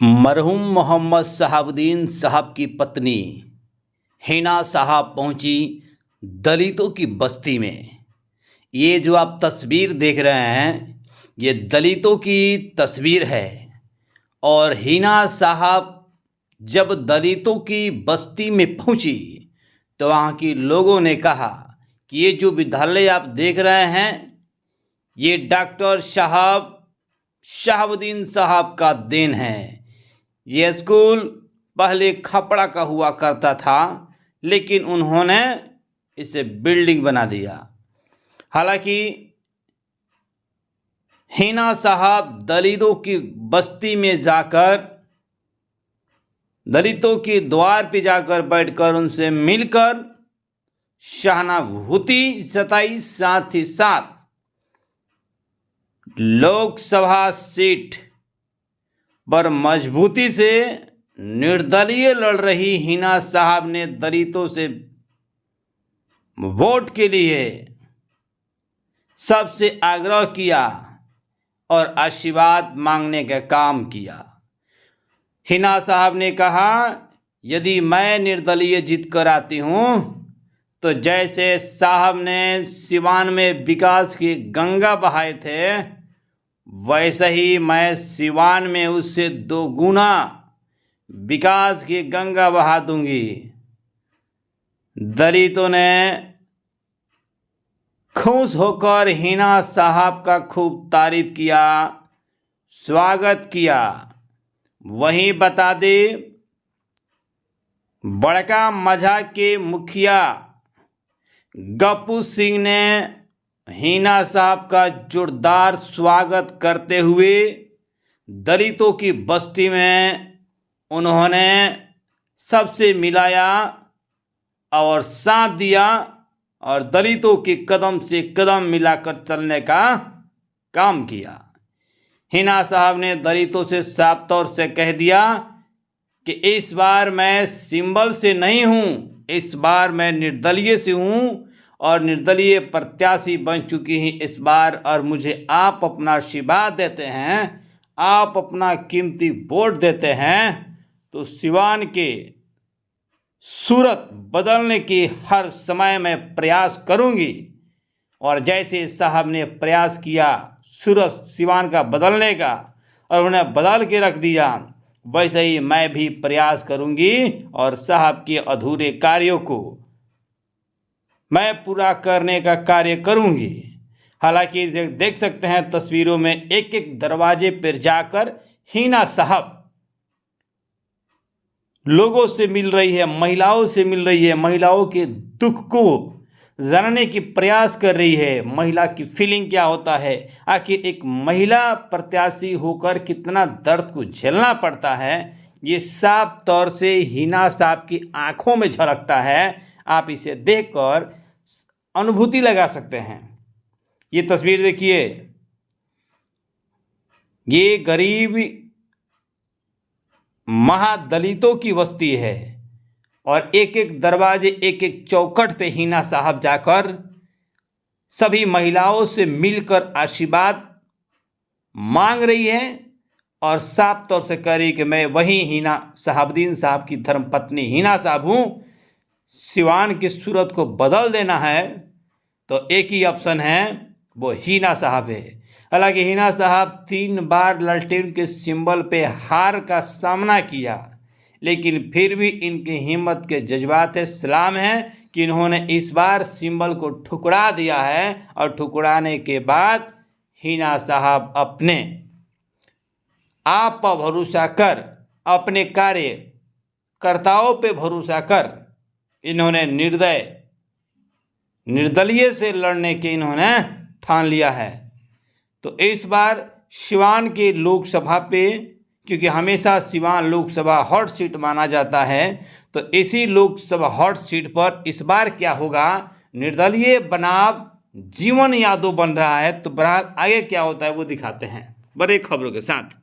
मरहूम मोहम्मद शहाबुद्दीन साहब की पत्नी हिना साहब पहुंची दलितों की बस्ती में। ये जो आप तस्वीर देख रहे हैं ये दलितों की तस्वीर है। और हिना साहब जब दलितों की बस्ती में पहुंची तो वहाँ के लोगों ने कहा कि ये जो विद्यालय आप देख रहे हैं ये डॉक्टर शहाबुद्दीन साहब का देन है। ये स्कूल पहले खपड़ा का हुआ करता था लेकिन उन्होंने इसे बिल्डिंग बना दिया। हालांकि हिना साहब दलितों की बस्ती में जाकर दलितों के द्वार पे जाकर बैठकर उनसे मिलकर सहानुभूति जताई, साथ ही साथ लोकसभा सीट पर मजबूती से निर्दलीय लड़ रही हिना साहब ने दलितों से वोट के लिए सबसे आग्रह किया और आशीर्वाद मांगने का काम किया। हिना साहब ने कहा, यदि मैं निर्दलीय जीत कर आती हूँ तो जैसे साहब ने सिवान में विकास की गंगा बहाए थे वैसे ही मैं सिवान में उससे 2 गुना विकास की गंगा बहा दूंगी। दलितों ने खुश होकर हिना साहब का खूब तारीफ किया, स्वागत किया। वहीं बता दे बड़का माझा के मुखिया गप्पू सिंह ने हिना साहब का जोरदार स्वागत करते हुए दलितों की बस्ती में उन्होंने सबसे मिलाया और साथ दिया और दलितों के कदम से कदम मिलाकर चलने का काम किया। हिना साहब ने दलितों से साफ तौर से कह दिया कि इस बार मैं सिंबल से नहीं हूँ, इस बार मैं निर्दलीय से हूँ और निर्दलीय प्रत्याशी बन चुकी हैं इस बार। और मुझे आप अपना आशीर्वाद देते हैं, आप अपना कीमती वोट देते हैं तो सिवान के सूरत बदलने की हर समय में प्रयास करूंगी। और जैसे साहब ने प्रयास किया सूरत सिवान का बदलने का और उन्हें बदल के रख दिया, वैसे ही मैं भी प्रयास करूंगी और साहब के अधूरे कार्यों को मैं पूरा करने का कार्य करूंगी। हालांकि देख सकते हैं तस्वीरों में एक एक दरवाजे पर जाकर हिना साहब लोगों से मिल रही है, महिलाओं से मिल रही है, महिलाओं के दुख को जानने की प्रयास कर रही है। महिला की फीलिंग क्या होता है, आखिर एक महिला प्रत्याशी होकर कितना दर्द को झेलना पड़ता है, ये साफ तौर से हिना साहब की आंखों में झलकता है। आप इसे देखकर अनुभूति लगा सकते हैं। ये तस्वीर देखिए, ये गरीब महादलितों की बस्ती है और एक एक दरवाजे एक एक चौखट पे हिना साहब जाकर सभी महिलाओं से मिलकर आशीर्वाद मांग रही है और साफ तौर से कह रही कि मैं वही हिना शहाबुद्दीन साहब की धर्मपत्नी हिना साहब हूँ। सिवान की सूरत को बदल देना है तो एक ही ऑप्शन है, वो हिना साहब है। हालांकि हिना साहब 3 बार लालटेन के सिंबल पे हार का सामना किया लेकिन फिर भी इनकी हिम्मत के जज्बात सलाम है कि इन्होंने इस बार सिंबल को ठुकरा दिया है। और ठुकराने के बाद हिना साहब अपने आप पर भरोसा कर, अपने कार्यकर्ताओं पे भरोसा कर इन्होंने निर्दलीय से लड़ने के इन्होंने ठान लिया है। तो इस बार सिवान के लोकसभा पे, क्योंकि हमेशा सिवान लोकसभा हॉट सीट माना जाता है, तो इसी लोकसभा हॉट सीट पर इस बार क्या होगा, निर्दलीय बनाम जीवन यादव बन रहा है। तो बहरहाल आगे क्या होता है वो दिखाते हैं बड़े खबरों के साथ।